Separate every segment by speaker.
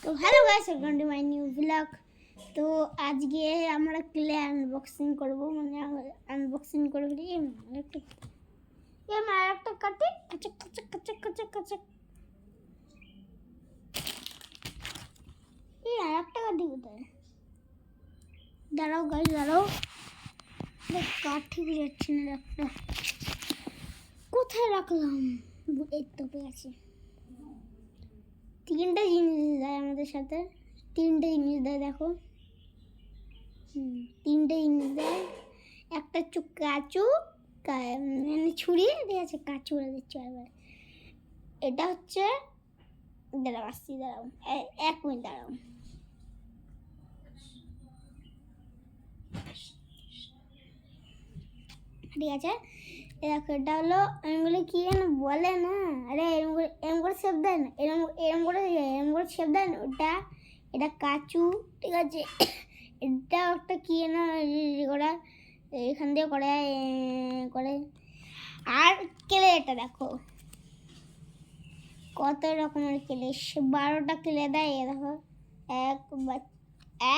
Speaker 1: তো hello guys, welcome to my new blog. তো আজকে আমরা ক্লে আনবক্সিং করব, মানে আনবক্সিং করব। একটা কাটে কাচক কাচক কাচক কাচক কাচক। এই আরেকটা কাটি কোথায়? দাঁড়াও গাইস, দাঁড়াও, কাঠি যাচ্ছে না। একটা কোথায় রাখলাম? এই তো পেয়েছি। তিনটা জিনিস দেয় আমাদের সাথে, তিনটে জিনিস দেয়। দেখো, তিনটে জিনিস দেয়। একটা কাঁচু, মানে ছুরি, ঠিক আছে, কাঁচু বলে দিচ্ছি একবার। এটা হচ্ছে, দাঁড়াও আসছি, দাঁড়াও 1 মিনিট দাঁড়াও। ঠিক আছে, দেখো এটা হলো, আমি বলি কি যেন বলে না, আরে এরম করে শেপ দেয় না, এরম করে শেপ দেয় না ওটা। এটা কাঁচু, ঠিক আছে। এটা একটা কি যেন ওরা এখান দিয়ে করে। আর কেলে এটা দেখো কত রকমের কেলে, 12টা কেলে দেয়। এ দেখো,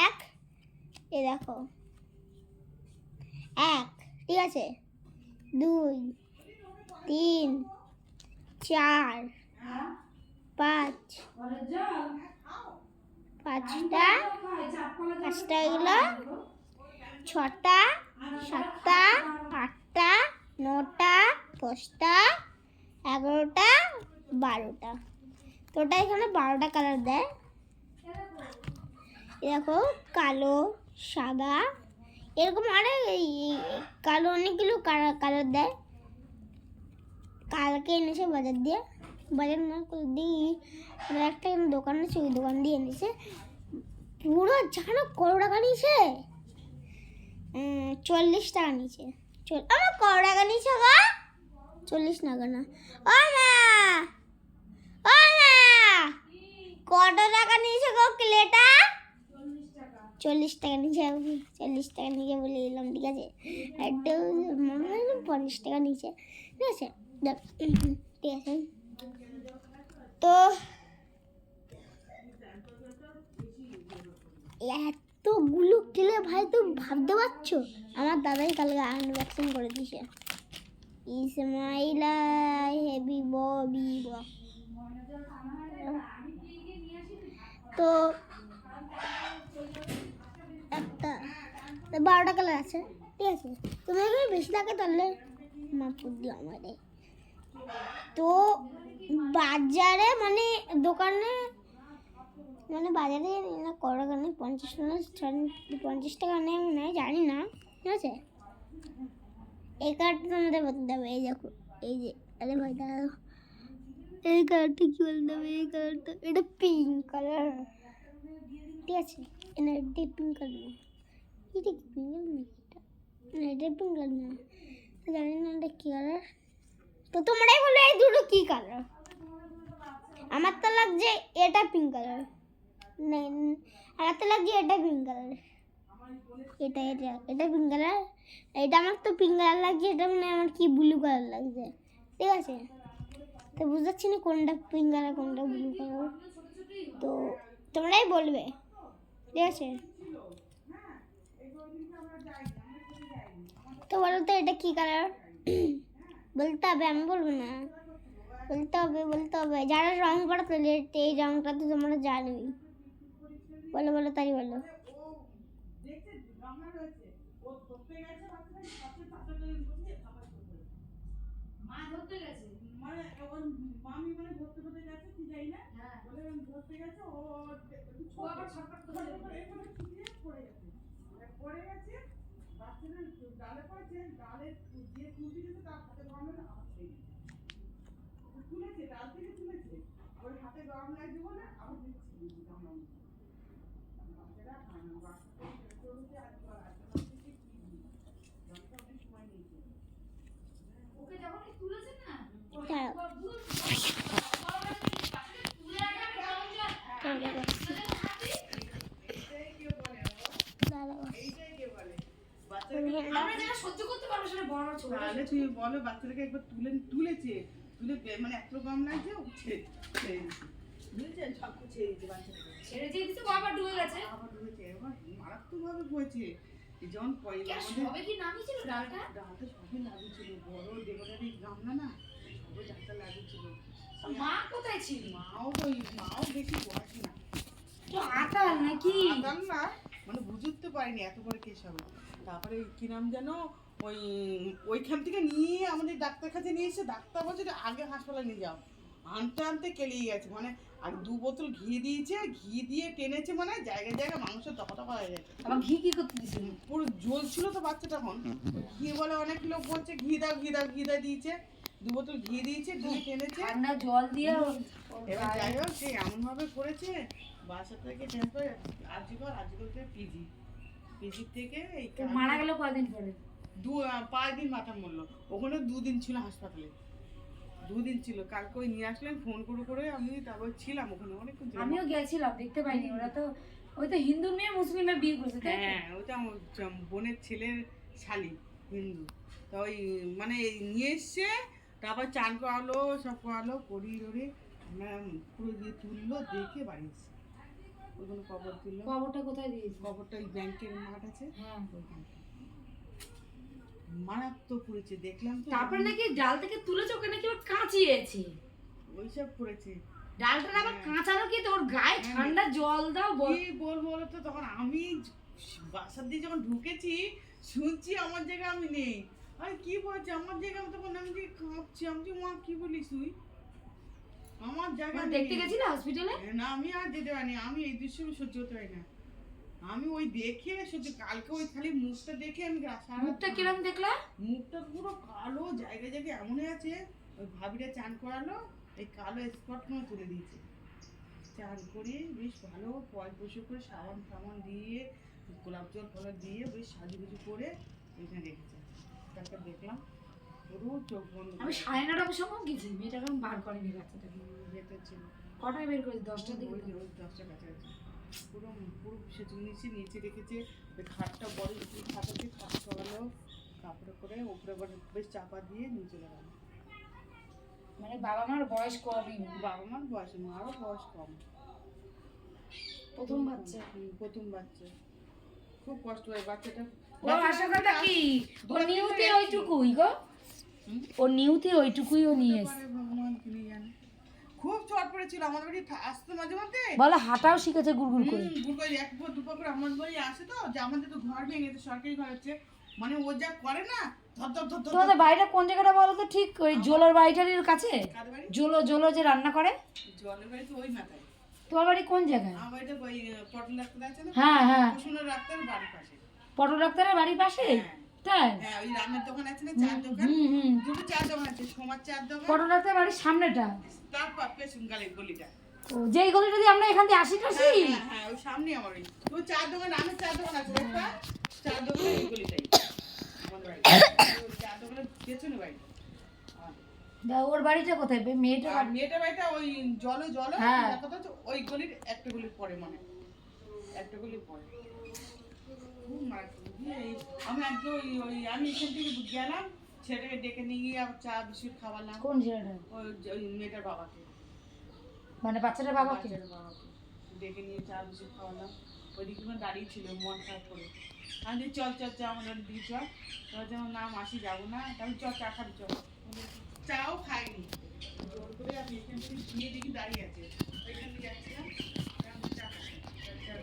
Speaker 1: এক, এ দেখো 1, ঠিক আছে, 2, 3, 4, 5, 5টা এগুলো, 6টা, 7টা, 8টা, 9টা, 10টা, 11টা, 12টা। তো ওটা এখানে 12টা কালার দেয়। দেখো কালো, সাদা, এরকম আরে কালো অনেকগুলো কালার দেয়। কালকে এনেছে বাজার দিয়ে, বাজার না দিই, একটা দোকান আছে, ওই দোকান দিয়ে এনেছে। পুরো জানো কত টাকা নিয়েছে? 40 টাকা নিয়েছে। আমার কত টাকা নিয়েছে গো? 40 টাকা না, ও মা, ও মা, কত টাকা নিয়েছে গো ক্লেটা? 40 টাকা নিচে, 40 টাকা নিচে বলে এলাম, ঠিক আছে। একটু 50 টাকা নিচে, ঠিক আছে, ঠিক আছে। তো এতগুলো কিলে ভাই, তো ভাবতে পারছো, আমার দাদাই কালকে আনবক্সিং করে দিয়েছে। ইসমাইলা হেভি ববি। তো একটা 12টা কালার আছে, ঠিক আছে। তুমি এখানে বেশি লাগে তাহলে মাপুর দিও আমাদের। তো বাজারে মানে দোকানে, মানে বাজারে না কত টাকা নেই, 50 টাকা নেই, আমি জানি না, ঠিক আছে। এই কার্ডটা তোমাদের বলতে হবে। এই দেখো, এই যে, আরে ভাই দাঁড়াও, এই কালারটা কি বলতে হবে? এই কালারটা, এটা পিঙ্ক কালার, ঠিক আছে। এটা পিঙ্ক কালার, এটা কি পিঙ্ক না, এটা পিঙ্ক কালার না, জানি না এটা কি কালার। তো তোমরাই বলো এই দুটো কি কালার? আমার তো লাগছে এটা পিঙ্ক কালার, আমার তো লাগছে এটা পিঙ্ক কালার, এটা পিঙ্ক কালার, এটা আমার তো পিঙ্ক কালার লাগছে, এটা মানে আমার কি ব্লু কালার লাগছে, ঠিক আছে। তো বুঝতে পারছি না কোনটা পিঙ্ক কালার কোনটা ব্লু কালার, তো তোমরাই বলবে, ঠিক আছে। তো বলো তো এটা কি কালার? বলতে হবে, আমি বলবো না, বলতে হবে। যারা রং করে তাহলে এই রংটা তো তোমরা জানোই। বলো বলো, তাই বলো।
Speaker 2: তুই বলো বাচ্চাটাকে একবার তুলেছে, তুলে মানে এত গরম লাগছে উঠছে। বুঝেছেন সব কিছু ছেড়ে দিয়েছে বাচ্চাটাকে
Speaker 3: ছেড়ে দিয়ে দিতে বাবা ডুবে গেছে।
Speaker 2: আবার হয়েছে এবার মারাত্মকভাবে হয়েছে যখন পয়লা আমাদের
Speaker 3: সবে কি নামিয়েছিল ডালটা?
Speaker 2: ডালটা সবই লাগিয়েছিল বড় দেবতারি গামলা না সবই ডালটা লাগিয়েছিল
Speaker 3: মা কোথায় ছিল?
Speaker 2: মাও বেশি বয়স না
Speaker 3: তো আকাল নাকি?
Speaker 2: আদাল না মানে বুঝতে পারিনি এত বড় কেস হবে তারপরে কি নাম যেন ওইখান থেকে নিয়ে আমাদের ডাক্তার কাছে নিয়ে এসে ডাক্তার বলছে যে আগে হাসপাতালে নিয়ে যাও আনতে আনতে কেলিয়ে গেছে মানে আর 2 বোতল ঘি দিয়েছে ঘি দিয়ে টেনেছে মানে জায়গায় জায়গায় মাংসের তপা হয়ে গেছে
Speaker 3: আবার ঘি কি করতে দিছিল?
Speaker 2: পুরো জ্বলছিল তো বাচ্চা তখন ঘি বলে অনেক লোক বলছে ঘি দাও দিয়েছে 2 বোতল ঘি দিয়েছে দিয়ে টেনেছে
Speaker 3: ঠান্ডা জল দিয়ে
Speaker 2: এবার যাই হোক সে এমনভাবে করেছে বাসা থেকে ট্রান্সফার আজিগর থেকে পিজি থেকে এই
Speaker 3: মারা গেল কয়দিন পরে?
Speaker 2: 5 দিন মাথা মরলো ওখানে 2 দিন ছিল হাসপাতালে 2 দিন ছিল কালকে ওই নিয়ে আসলেন ফোন করে আমি তারপর ছিলাম ওখানে অনেকক্ষণ ছিলাম
Speaker 3: আমিও গেছিলাম দেখতে পাইনি ওরা তো ওই তো হিন্দু মেয়ে মুসলিমে বিয়ে করেছে তাই তো?
Speaker 2: হ্যাঁ ওইটা আমার বোনের ছেলের শালি হিন্দু তো ওই মানে নিয়ে এসছে তারপর চান করালো সব করালো করি পুরো দিয়ে তুললো দেখে বাড়ি এসছে ওখানে কবর তুললো
Speaker 3: কবরটা কোথায় দিয়েছে?
Speaker 2: কবরটা ওই ব্যাংকের মাঠ আছে
Speaker 3: হ্যাঁ
Speaker 2: ওইখানে মারাত্মক করেছে দেখলাম তো
Speaker 3: তারপর নাকি ডাল থেকে তুলেছে ওকে নাকি ওর কাঁচিয়েছে
Speaker 2: ওইসব করেছে
Speaker 3: ডালটা আবার কাঁচানো কি তোর গায়ে ঠান্ডা জল দাও
Speaker 2: কি বলবো বলো তো তখন আমি বাসার দিয়ে যখন ঢুকেছি শুনছি আমার জায়গা আমি নেই আর কি বলছে আমার জায়গা আমি তখন আমি যে কাঁপছি আমি যে মা কি বলিস তুই আমার জায়গা নেই।
Speaker 3: দেখতে গেছিলে হসপিটালে?
Speaker 2: না আমি আর যেতে পারিনি আমি এই দৃশ্য সহ্য হতে পারি না আমি ওই দেখে সহ্য কালকে ওই খালি মুখটা দেখে আমি
Speaker 3: মুখটা কিরম দেখলা?
Speaker 2: মুখটা পুরো কালো জায়গায় জায়গায় এমনই আছে ওই ভাবিটা চান করালো এই কালো স্পট মতো তুলে দিয়েছে চান করে বেশ ভালো পয়সা করে সাবান দিয়ে গোলাপ জল ফলা দিয়ে বেশ সাজুগুজু করে ওইখানে রেখেছে তারপর দেখলাম পুরো চোখ বন্ধ
Speaker 3: আমি 9:30টার সময় গেছি মেয়েটাকে আমি বার করিনি বাচ্চাটাকে
Speaker 2: ভেতর ছিল
Speaker 3: কটায় বের করেছি? 10টার দিকে।
Speaker 2: ওই 10টা কাছাকাছি পুরো পুরো সেতু নিচে রেখেছে ওই খাটটা বড় খাট আছে খাট সরালো কাপড়ে করে উপরে বেশ চাপা দিয়ে নিচে লাগানো
Speaker 3: মানে বাবা মার বয়স কমই
Speaker 2: বাবা মার বয়স মারও বয়স কম
Speaker 3: প্রথম বাচ্চা
Speaker 2: প্রথম বাচ্চা খুব কষ্ট হয় বাচ্চাটা
Speaker 3: ও আশা কথা কি ও নিউতে ওইটুকুই গো ও নিউতে ওইটুকুই ও নিয়ে এসে
Speaker 2: ভগবান তিনি জানে খুব চট পড়েছিল আমার বাড়ি আসতো মাঝে মধ্যে
Speaker 3: বলে হাঁটাও শিখেছে গুড়গুড় করে
Speaker 2: গুড়গুড় এক পর দুপর করে আমার বাড়ি আসে তো যে আমাদের তো ঘর ভেঙে গেছে সরকারি ঘর হচ্ছে মানে ও যা করে না ধর
Speaker 3: তোমাদের বাড়িটা কোন জায়গাটা বলো তো ঠিক ওই জোলোর বাড়িটার কাছে জোলো যে রান্না করে
Speaker 2: জলের বাড়ি তো ওই মাথায়
Speaker 3: তোমার বাড়ি কোন জায়গায়?
Speaker 2: আমার বাড়িটা ওই পটল ডাক্তার আছে না
Speaker 3: হ্যাঁ
Speaker 2: কুসুমের ডাক্তার বাড়ির পাশে
Speaker 3: পটল ডাক্তারের বাড়ির পাশে তাই?
Speaker 2: হ্যাঁ ওই রান্নার দোকান আছে না চার দোকান দুটো চার দোকান আছে সোমার চার দোকান
Speaker 3: পটল ডাক্তারের বাড়ির সামনেটা
Speaker 2: তারপর পেছন গলিটা
Speaker 3: ও যেই গলিটা দিয়ে আমরা এখান থেকে আসি
Speaker 2: হ্যাঁ ওই সামনে আমার ওই তো চার দোকান রান্নার চার দোকান আছে একটা চার দোকান এই গলিটাই আমাদের বাড়ি ওই চার দোকানের পেছনে বাড়ি
Speaker 3: ওর বাড়িটা কোথায় মেয়েটা?
Speaker 2: মেয়েটা বাড়িটা ওই জলে
Speaker 3: হ্যাঁ।
Speaker 2: কথা হচ্ছে ওই গলির একটা গলির পরে মানে একটা গলির পরে খুব মারাত্মক। আমি আজকে আমি এখান থেকে গেলাম ছেলেটাকে ডেকে নিয়ে গিয়ে আবার চা বিস্কুট খাওয়ালাম
Speaker 3: কোন ছেলেটা?
Speaker 2: ওই মেয়েটার বাবাকে
Speaker 3: মানে বাচ্চাটার বাবাকে?
Speaker 2: ডেকে নিয়ে চা বিস্কুট খাওয়ালাম ওইদিকে দাঁড়িয়ে ছিল মন খারাপ করে আমি চল আমাদের দিকে চল তোরা যেন না মাসি যাবো না তাহলে চল চা খাবি চল চাও খাইনি জোর করে আমি এখান থেকে গিয়ে দেখি দাঁড়িয়ে আছে ওইখান থেকে যাচ্ছিলাম চা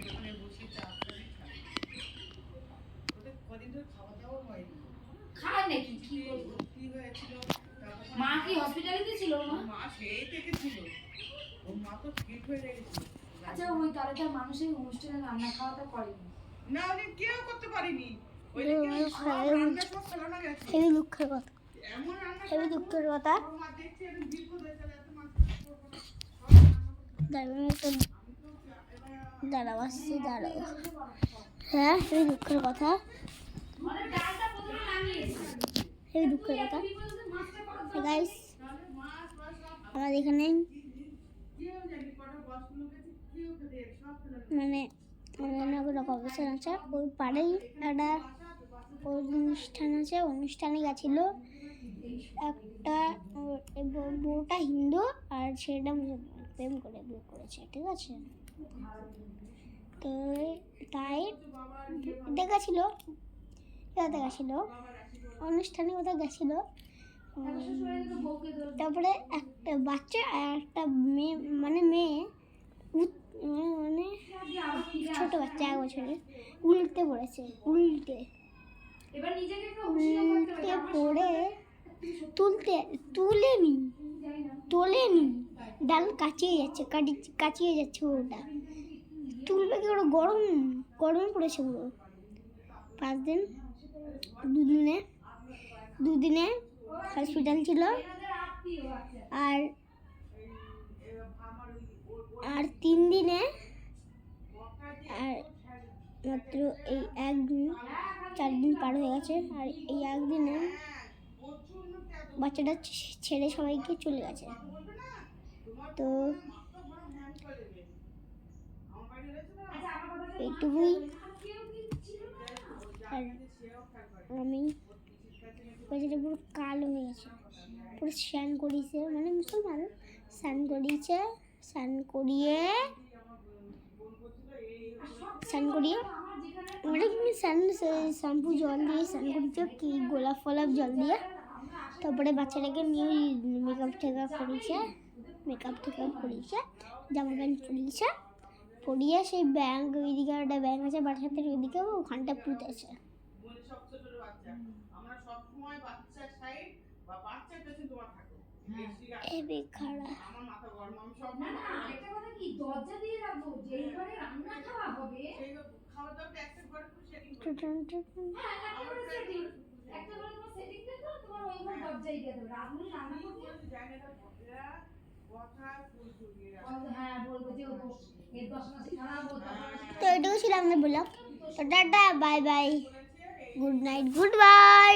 Speaker 2: দোকানে বসে চা করে খাই ওদের কদিন ধরে খাওয়া দাওয়া হয়নি
Speaker 3: খায় নাকি কি বলবো?
Speaker 2: কি হয়েছিল
Speaker 3: মা কি হসপিটালে ছিল?
Speaker 2: মা সেই থেকে ছিল ওর মা তো ফিট হয়ে গেছিল
Speaker 3: আচ্ছা ওই তাহলে মানুষের অনুষ্ঠানে রান্না খাওয়াটা করেনি
Speaker 2: না উনি কেউ করতে পারিনি ওইদিকে সব রান্না সব ফেলানো গেছে
Speaker 1: হেবি দুঃখের কথা
Speaker 2: এমন রান্না
Speaker 1: হেবি দুঃখের কথা
Speaker 2: ওর মা দেখছে আমি বিপদ হয়ে গেলে এত মাছ
Speaker 1: দাঁড়াও আসছি দাঁড়াও হ্যাঁ হেবি দুঃখের কথা হেবি দুঃখের কথা গাইস আমাদের এখানে মানে অবস্থান আছে ওই পাড়েই একটা অনুষ্ঠান আছে অনুষ্ঠানে গেছিল একটা বউটা হিন্দু আর ছেলেটা মুসলমান প্রেম করে বিয়ে করেছে, ঠিক আছে? তো তাই দেখাছিল অনুষ্ঠানে কোথাও গেছিল। তারপরে একটা বাচ্চা আর একটা মেয়ে মানে ছোট বাচ্চা 1 বছরের উল্টে পড়েছে, উল্টে পড়ে তোলেনি ডাল কাচিয়ে যাচ্ছে ওটা তুলবে কি, ওটা গরমে পড়েছে পুরো। 5 দিন 2 দিনে হসপিটাল ছিল। আর 3 দিনে আর মাত্র এই 1 দিন, 4 দিন পার হয়ে গেছে। আর এই 1 দিনে বাচ্চাটা ছেড়ে সবাইকে চলে গেছে। তো এইটুকুই। আর আমি বাচ্চাটা পুরো কালো হয়ে গেছে, পুরো স্নান করিয়েছে, মানে মুসলমান স্নান করিয়ে মানে তুমি শ্যাম্পু জল দিয়ে স্নান করিয়েছে কি গোলাপ ফলাপ জল দিয়ে। তারপরে বাচ্চাটাকে নিয়ে মেকআপ টেকআপ করিয়েছে, জামা প্যান্ট পরিয়ে সেই ব্যাংক, ওইদিকে একটা ব্যাংক আছে বাচ্চাদের ওইদিকে, ওখানটা পুঁতেছে। তো এটুকু ছিল আমাদের ব্লগ। তো tata, bye bye, good night, good bye.